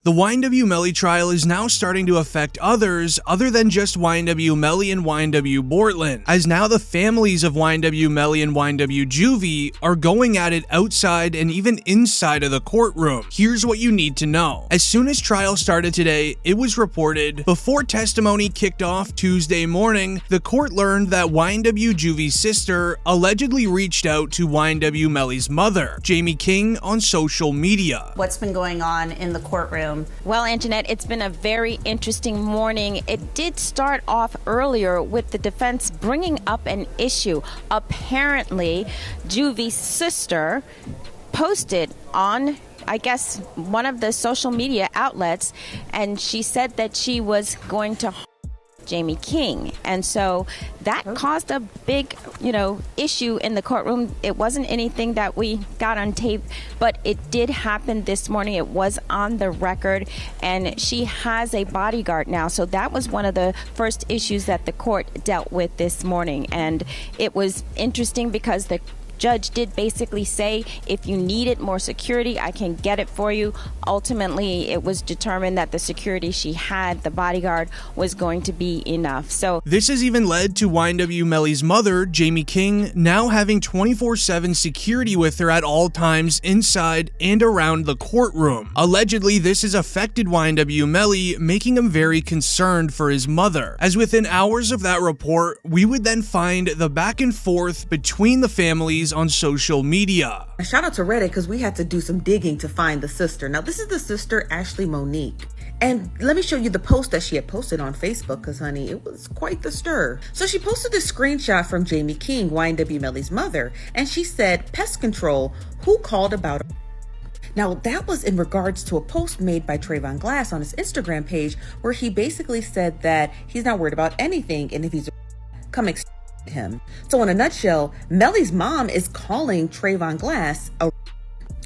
The YNW Melly trial is now starting to affect others other than just YNW Melly and YNW Bortlen, as now the families of YNW Melly and YNW Juvy are going at it outside and even inside of the courtroom. Here's what you need to know. As soon as trial started today, it was reported before testimony kicked off Tuesday morning, the court learned that YNW Juvy's sister allegedly reached out to YNW Melly's mother, Jamie King, on social media. What's been going on in the courtroom? Well, Anjanette, it's been a very interesting morning. It did start off earlier with the defense bringing up an issue. Apparently, Juvy's sister posted on, I guess, one of the social media outlets, and she said that she was going to Jamie King, and so that caused a big, issue in the courtroom. It wasn't anything that we got on tape, but it did happen this morning. It was on the record, and she has a bodyguard now. So that was one of the first issues that the court dealt with this morning, and it was interesting because the judge did basically say, if you needed more security, I can get it for you. Ultimately, it was determined that the security she had, the bodyguard, was going to be enough. So this has even led to YNW Melly's mother, Jamie King, now having 24/7 security with her at all times inside and around the courtroom. Allegedly, this has affected YNW Melly, making him very concerned for his mother, as within hours of that report, we would then find the back and forth between the families on social media. A shout out to Reddit, because we had to do some digging to find the sister. Now, this is the sister, Ashley Monique. And let me show you the post that she had posted on Facebook, because, honey, it was quite the stir. So she posted this screenshot from Jamie King, YNW Melly's mother, and she said, "Pest control, who called about?" Now, that was in regards to a post made by Trayvon Glass on his Instagram page, where he basically said that he's not worried about anything, and if he's come him. So in a nutshell, Melly's mom is calling Trayvon Glass a,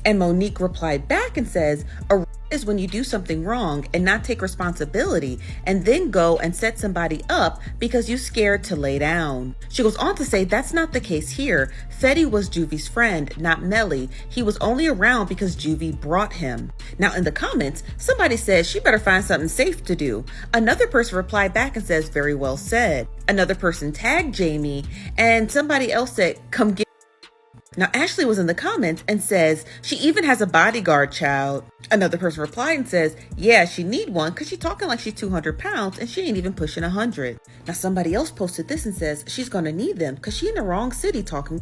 and Monique replied back and says, "A is when you do something wrong and not take responsibility and then go and set somebody up because you're scared to lay down." She goes on to say, "That's not the case here. Fetty was Juvy's friend, not Melly. He was only around because Juvy brought him." Now in the comments, somebody says she better find something safe to do. Another person replied back and says, "Very well said." Another person tagged Jamie, and somebody else said, "Come get." Now, Ashley was in the comments and says, "She even has a bodyguard, child." Another person replied and says, "Yeah, she need one because she's talking like she's 200 pounds and she ain't even pushing 100. Now, somebody else posted this and says, "She's going to need them because she in the wrong city talking."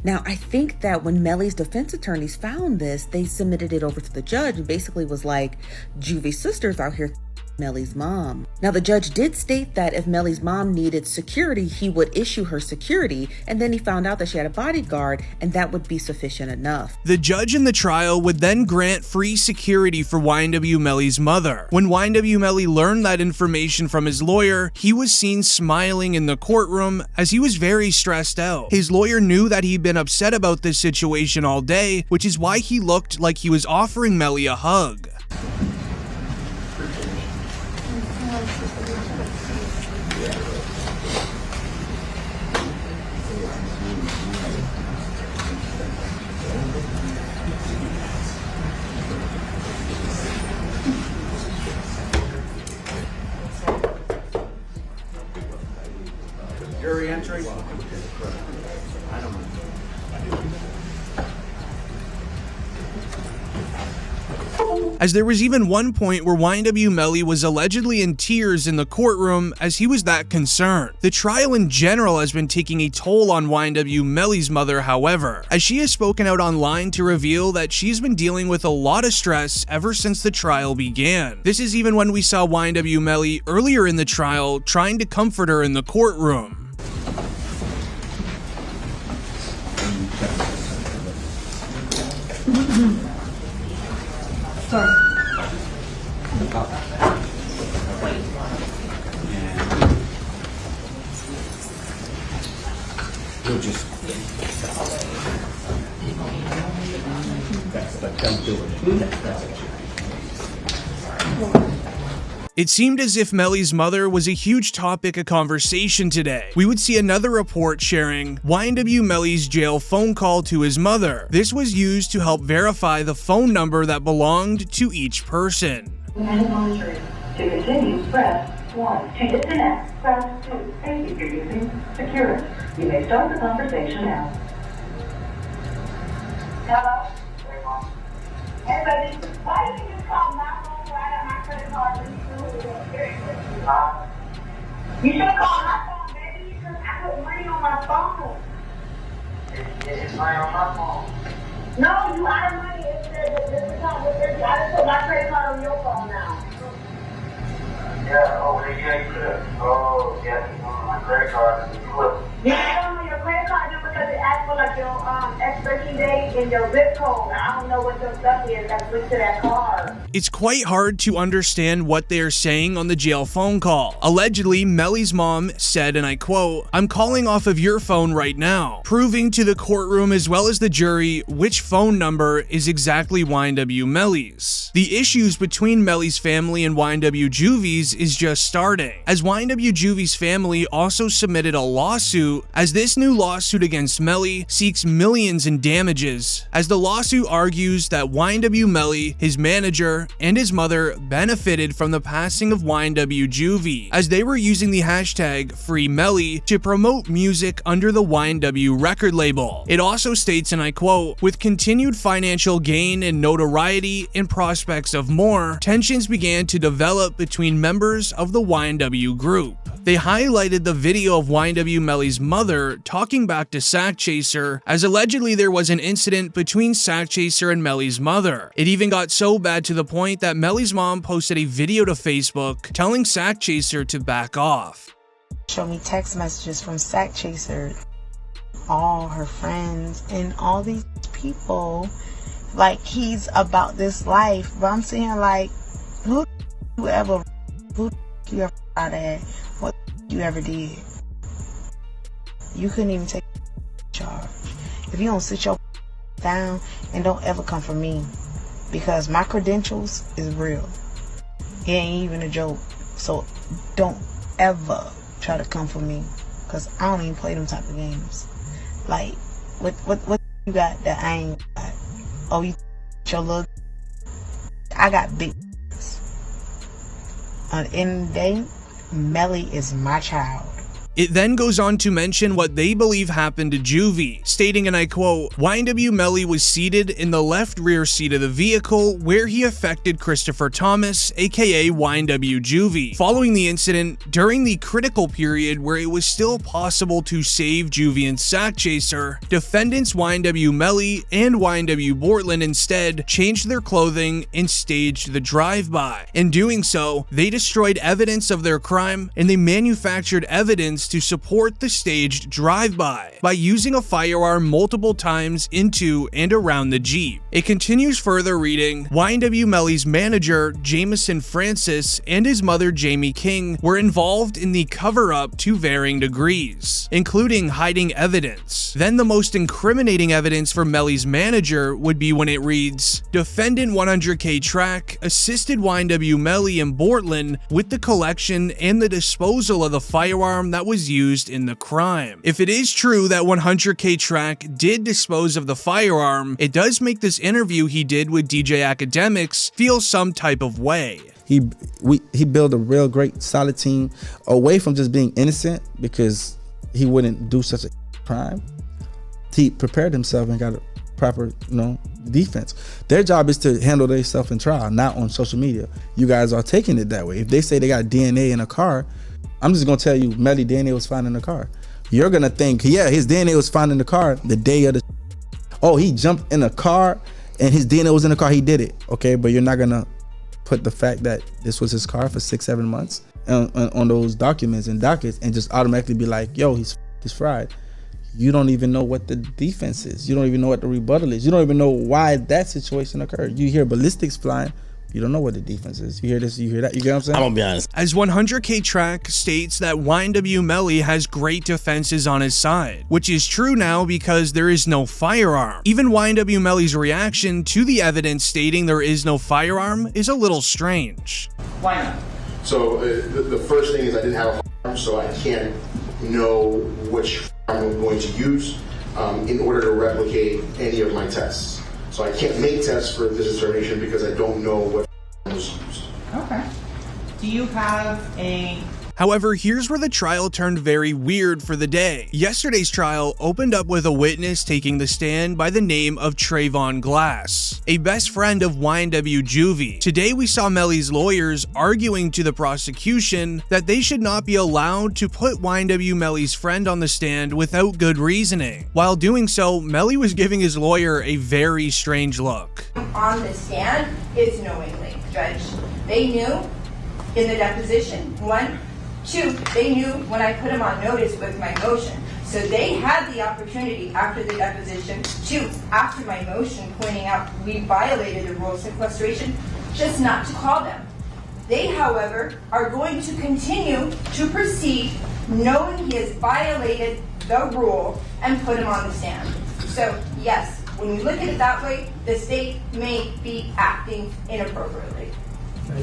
Now, I think that when Melly's defense attorneys found this, they submitted it over to the judge and basically was like, Juvy's sister's out here Melly's mom. Now, the judge did state that if Melly's mom needed security, he would issue her security, and then he found out that she had a bodyguard, and that would be sufficient enough. The judge in the trial would then grant free security for YNW Melly's mother. When YNW Melly learned that information from his lawyer, he was seen smiling in the courtroom as he was very stressed out. His lawyer knew that he'd been upset about this situation all day, which is why he looked like he was offering Melly a hug. Jury entry. As there was even one point where YNW Melly was allegedly in tears in the courtroom as he was that concerned. The trial in general has been taking a toll on YNW Melly's mother, however, as she has spoken out online to reveal that she's been dealing with a lot of stress ever since the trial began. This is even when we saw YNW Melly earlier in the trial trying to comfort her in the courtroom. Sorry. You'll just don't do it. It seemed as if Melly's mother was a huge topic of conversation today. We would see another report sharing YNW Melly's jail phone call to his mother. This was used to help verify the phone number that belonged to each person. To continue, press 1. To disconnect, press 2. Thank you for using Security. You may start the conversation now. Hello? Hey, baby, why did you call my phone where I got my credit card? You should call my phone, baby, because I put money on my phone. It's money on my phone. No, you out of money. I just put my credit card on your phone now. Yeah, you could have. Oh, yeah, you want my credit card. Yeah, I don't know your credit card number because it asks for like your expiration date and your zip code. I don't know what your stuff is that's linked to that card. It's quite hard to understand what they are saying on the jail phone call. Allegedly, Melly's mom said, and I quote, "I'm calling off of your phone right now," proving to the courtroom as well as the jury which phone number is exactly YNW Melly's. The issues between Melly's family and YNW Juvy's is just starting, as YNW Juvy's family also submitted a lawsuit, as this new lawsuit against Melly seeks millions in damages, as the lawsuit argues that YNW Melly, his manager, and his mother benefited from the passing of YNW Juvy, as they were using the hashtag #FreeMelly to promote music under the YNW record label. It also states, and I quote, "With continued financial gain and notoriety and prospects of more, tensions began to develop between members of the YNW group." They highlighted the video of YNW Melly's mother talking back to Sakchaser, as allegedly there was an incident between Sakchaser and Melly's mother. It even got so bad to the point that Melly's mom posted a video to Facebook telling Sakchaser to back off. Show me text messages from Sakchaser, all her friends, and all these people, like he's about this life. But I'm saying, like, who you ever out at? What you ever did? You couldn't even take charge. If you don't sit your down and don't ever come for me, because my credentials is real. It ain't even a joke. So don't ever try to come for me, because I don't even play them type of games. Like, what you got that I ain't got? Oh, you your little. I got big. At the end of the day, Melly is my child. It then goes on to mention what they believe happened to Juvy, stating, and I quote, "YNW Melly was seated in the left rear seat of the vehicle where he affected Christopher Thomas, aka YNW Juvy. Following the incident, during the critical period where it was still possible to save Juvy and Sakchaser, defendants YNW Melly and YNW Bortlen instead changed their clothing and staged the drive-by. In doing so, they destroyed evidence of their crime and they manufactured evidence to support the staged drive-by by using a firearm multiple times into and around the Jeep." It continues further reading, "YNW Melly's manager, Jameson Francis, and his mother, Jamie King, were involved in the cover-up to varying degrees, including hiding evidence. Then the most incriminating evidence for Melly's manager would be when it reads, defendant 100K Track assisted YNW Melly and Bortlen with the collection and the disposal of the firearm that was used in the crime. If it is true that 100K Track did dispose of the firearm, it does make this interview he did with DJ Academics feel some type of way. He built a real great solid team away from just being innocent, because he wouldn't do such a crime. He prepared himself and got a proper, defense. Their job is to handle themselves in trial, not on social media. You guys are taking it that way. If they say they got DNA in a car, I'm just gonna tell you, Melly DNA was found in the car. You're gonna think, yeah, his DNA was found in the car the day of the. Oh, he jumped in a car and his DNA was in the car. He did it, okay? But you're not gonna put the fact that this was his car for 6-7 months on those documents and dockets and just automatically be like, yo, he's fried. You don't even know what the defense is. You don't even know what the rebuttal is. You don't even know why that situation occurred. You hear ballistics flying. You don't know what the defense is. You hear this, you hear that. You get what I'm saying? I'm gonna be honest. As 100K Track states that YNW Melly has great defenses on his side, which is true now because there is no firearm. Even YNW Melly's reaction to the evidence stating there is no firearm is a little strange. Why not? So the first thing is I didn't have a firearm, so I can't know which firearm I'm going to use in order to replicate any of my tests. So I can't make tests for this determination because I don't know what firearm was used. Okay. Do you have a... However, here's where the trial turned very weird for the day. Yesterday's trial opened up with a witness taking the stand by the name of Trayvon Glass, a best friend of YNW Juvy. Today we saw Melly's lawyers arguing to the prosecution that they should not be allowed to put YNW Melly's friend on the stand without good reasoning. While doing so, Melly was giving his lawyer a very strange look. On the stand is knowingly, Judge. They knew in the deposition, 1. 2, they knew when I put them on notice with my motion. So they had the opportunity after the deposition, 2, after my motion pointing out we violated the rule of sequestration, just not to call them. They, however, are going to continue to proceed knowing he has violated the rule and put him on the stand. So yes, when we look at it that way, the state may be acting inappropriately.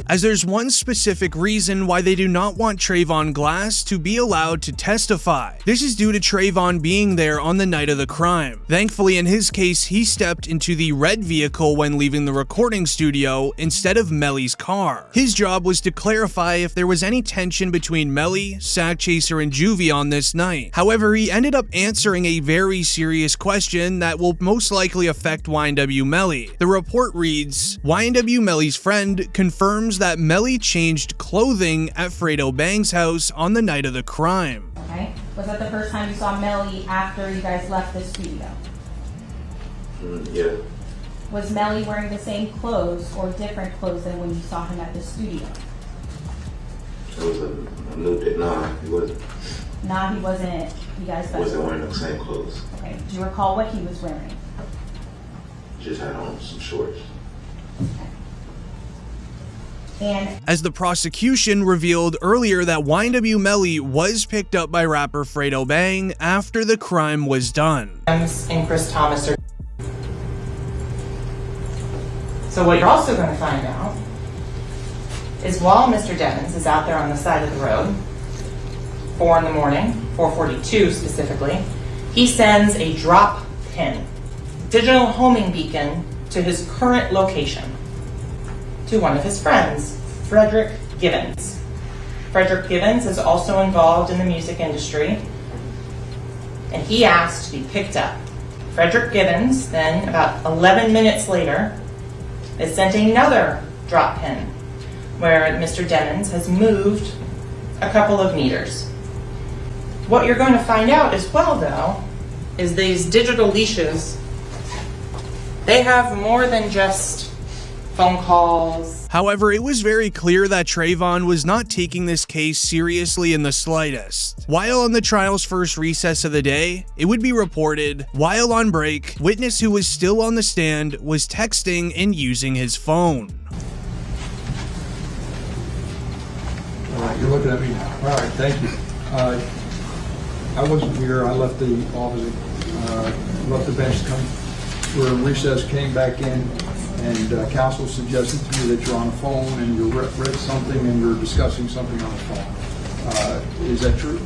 As there's one specific reason why they do not want Trayvon Glass to be allowed to testify. This is due to Trayvon being there on the night of the crime. Thankfully, in his case, he stepped into the red vehicle when leaving the recording studio instead of Melly's car. His job was to clarify if there was any tension between Melly, Sakchaser, and Juvy on this night. However, he ended up answering a very serious question that will most likely affect YNW Melly. The report reads, YNW Melly's friend confirmed that Melly changed clothing at Fredo Bang's house on the night of the crime. Okay. Was that the first time you saw Melly after you guys left the studio? Yeah. Was Melly wearing the same clothes or different clothes than when you saw him at the studio? It was a new day. Nah, he wasn't. Nah, he wasn't. You guys Wasn't wearing the same clothes. Okay. Do you recall what he was wearing? Just had on some shorts. Okay. And as the prosecution revealed earlier that YNW Melly was picked up by rapper Fredo Bang after the crime was done. And Chris Thomas are... So what you're also going to find out is while Mr. Devins is out there on the side of the road, 4 in the morning, 4:42 specifically, he sends a drop pin, digital homing beacon, to his current location, to one of his friends, Frederick Givens. Frederick Givens is also involved in the music industry, and he asked to be picked up. Frederick Givens, then about 11 minutes later, is sent another drop pin where Mr. Devins has moved a couple of meters. What you're going to find out as well, though, is these digital leashes, they have more than just phone calls. However, it was very clear that Trayvon was not taking this case seriously in the slightest. While on the trial's first recess of the day, it would be reported, while on break, witness who was still on the stand was texting and using his phone. All right, you're looking at me now. All right, thank you. I wasn't here. I left the office, left the bench to come. We're in recess, came back in, and counsel suggested to me that you're on the phone and you read something and you're discussing something on the phone. Is that true?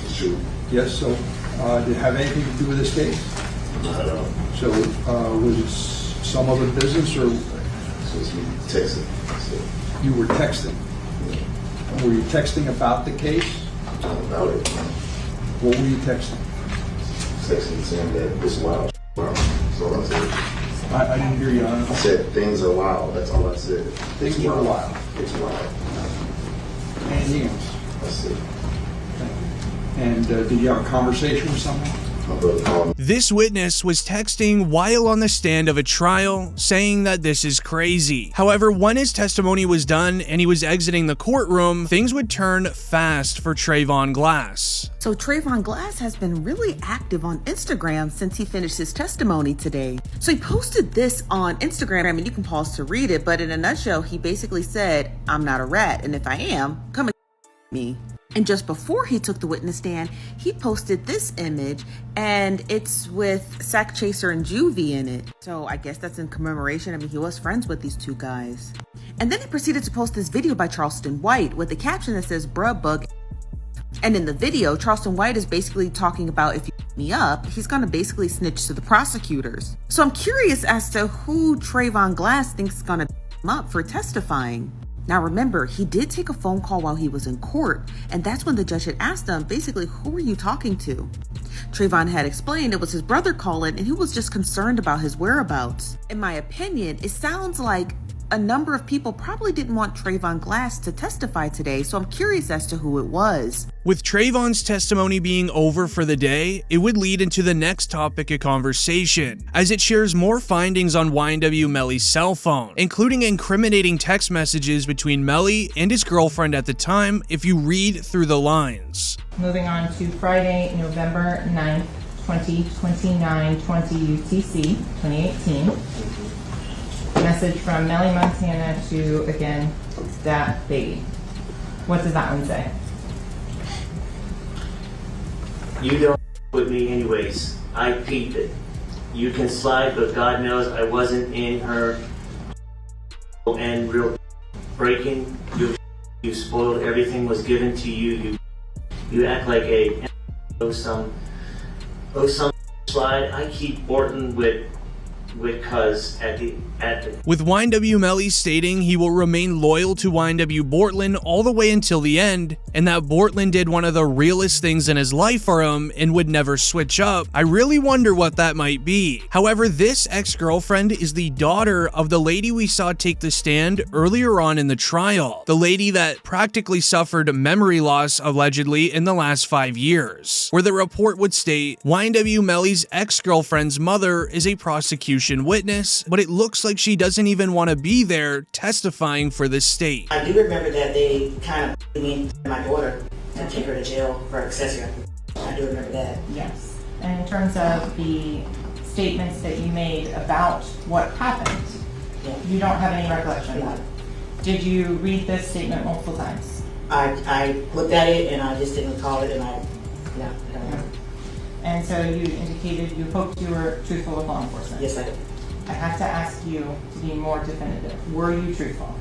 It's true. Yes, so did it have anything to do with this case? Not at all. So was it some other business or? So it's me texting. You were texting? Yeah. Were you texting about the case? About it. What were you texting? Texting saying that this wild. That's all I said. I didn't hear you. I said things are wild. That's all I said. Things are wild. It's wild. Anything else? That's it. And did you have a conversation with someone? This witness was texting while on the stand of a trial, saying that this is crazy. However, when his testimony was done and he was exiting the courtroom, things would turn fast for Trayvon Glass. So Trayvon Glass has been really active on Instagram since he finished his testimony today. So he posted this on Instagram, and you can pause to read it, but in a nutshell, he basically said, "I'm not a rat, and if I am, come and me." And just before he took the witness stand, he posted this image, and it's with Sakchaser and Juvy in it. So I guess that's in commemoration. I mean, he was friends with these two guys. And then he proceeded to post this video by Charleston White with a caption that says, "Bruh bug." And in the video, Charleston White is basically talking about, if you me up, he's gonna basically snitch to the prosecutors. So I'm curious as to who Trayvon Glass thinks is gonna him up for testifying. Now remember, he did take a phone call while he was in court, and that's when the judge had asked him, basically, who were you talking to? Trayvon had explained it was his brother calling, and he was just concerned about his whereabouts. In my opinion, it sounds like a number of people probably didn't want Trayvon Glass to testify today, so I'm curious as to who it was. With Trayvon's testimony being over for the day, it would lead into the next topic of conversation, as it shares more findings on YNW Melly's cell phone, including incriminating text messages between Melly and his girlfriend at the time if you read through the lines. Moving on to Friday, November 9th, 2029, 20 UTC, 2018. Message from Melly Montana to, again, that baby. What does that one say? You don't with me anyways. I peeped it. You can slide, but God knows I wasn't in her and real breaking. You spoiled everything was given to you. You act like a some slide. I keep Bortlen with cuz at the with YNW Melly stating he will remain loyal to YNW Bortlen all the way until the end, and that Bortlen did one of the realest things in his life for him and would never switch up. I really wonder what that might be. However, this ex-girlfriend is the daughter of the lady we saw take the stand earlier on in the trial, the lady that practically suffered memory loss allegedly in the last 5 years, where the report would state YNW Melly's ex-girlfriend's mother is a prosecution witness, but it looks like she doesn't even want to be there testifying for the state. I do remember that they kind of me and my daughter to take her to jail for accessory. I do remember that. Yes. And in terms of the statements that you made about what happened, you don't have any recollection of that. Did you read this statement multiple times? I looked at it and I just didn't recall it, and I don't know. And so you indicated you hoped you were truthful with law enforcement. Yes, I did. I have to ask you to be more definitive. Were you truthful?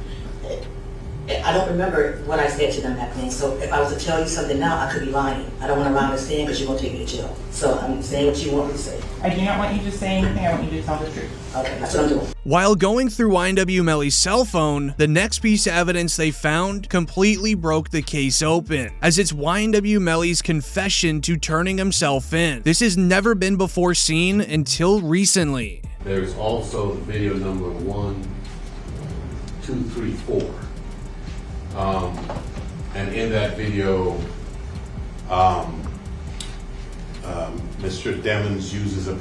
I don't remember what I said to them back then, so if I was to tell you something now, I could be lying. I don't want to lie on the stand because you're going to take me to jail. So I'm saying what you want me to say. I do not want you to say anything. I want you to tell the truth. Okay, that's what I'm doing. While going through YNW Melly's cell phone, the next piece of evidence they found completely broke the case open, as it's YNW Melly's confession to turning himself in. This has never been before seen until recently. There's also video number 1, 2, 3, 4. And in that video, Mr. Demons uses a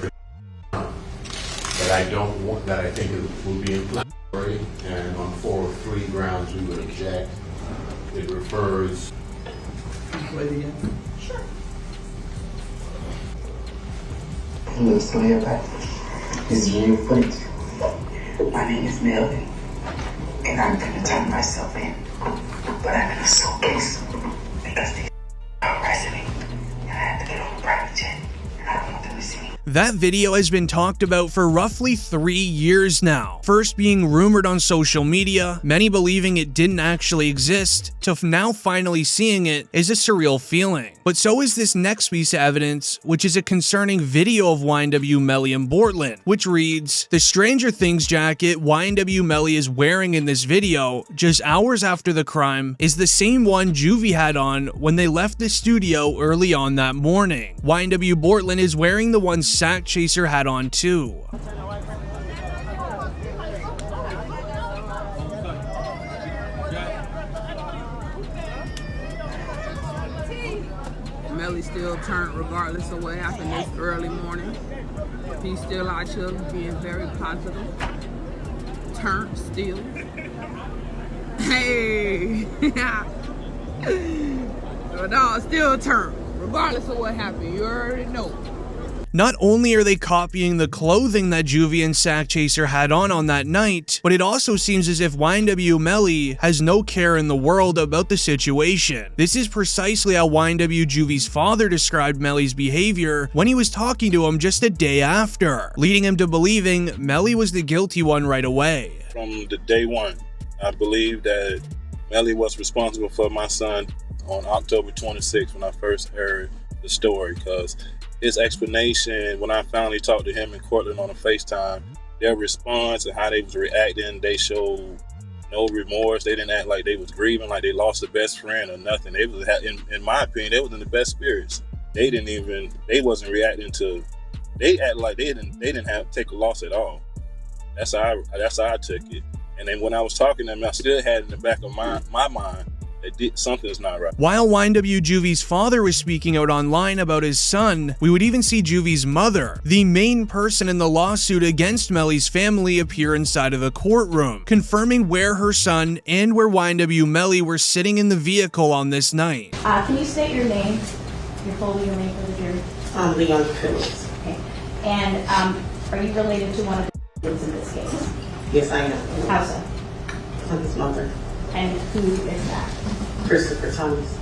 that I don't want, that I think will be inflammatory, and on 403 grounds we would object. It refers. Play it again. Sure. Hello, so everybody. This is real footage. My name is Melvin, and I'm gonna turn myself in. But I'm in a suitcase because they are arresting me, and I have to get on a private jet, and I don't want them to see me. That video has been talked about for roughly 3 years now, first being rumored on social media, many believing it didn't actually exist, to now finally seeing it is a surreal feeling. But so is this next piece of evidence, which is a concerning video of YNW Melly and Bortlen, which reads, "The Stranger Things jacket YNW Melly is wearing in this video, just hours after the crime, is the same one Juvy had on when they left the studio early on that morning. YNW Bortlen is wearing the one Sakchaser had on too." Melly still turned regardless of what happened this early morning. He's still out here being very positive. Turned still. Hey! The dog still turned, regardless of what happened. You already know. Not only are they copying the clothing that Juvy and Sakchaser had on that night, but it also seems as if YNW Melly has no care in the world about the situation. This is precisely how YNW Juvy's father described Melly's behavior when he was talking to him just a day after, leading him to believing Melly was the guilty one right away. From the day one, I believe that Melly was responsible for my son on October 26th when I first heard the story, because his explanation when I finally talked to him and Cortland on a FaceTime, their response and how they was reacting, they showed no remorse. They didn't act like they was grieving, like they lost a best friend or nothing. They was, in my opinion, they was in the best spirits. They wasn't reacting to. They act like they didn't have take a loss at all. That's how I took it. And then when I was talking to them, I still had in the back of my mind that something's not right. While YNW Juvy's father was speaking out online about his son, we would even see Juvy's mother, the main person in the lawsuit against Melly's family, appear inside of the courtroom, confirming where her son and where YNW Melly were sitting in the vehicle on this night. Can you state your name, your full legal name for the jury? Leon Phillips. Okay. And are you related to one of the victims in this case? Yes, I am. How so? I'm his mother. And who is that? Christopher Thomas.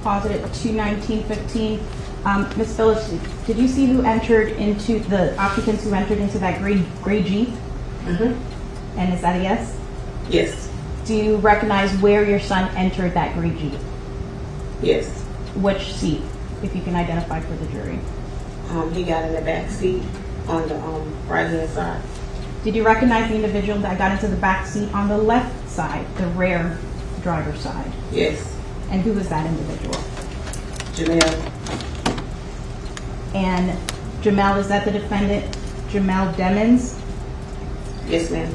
Positive 21915. Ms. Phillips, did you see who entered into the occupants who entered into that gray Jeep? Mm-hmm. And is that a yes? Yes. Do you recognize where your son entered that gray Jeep? Yes. Which seat, if you can identify for the jury? He got in the back seat on the right hand side. Did you recognize the individual that got into the back seat on the left side, the rear driver's side? Yes. And who was that individual? Jamel. And Jamel, is that the defendant, Jamel Demons? Yes, ma'am.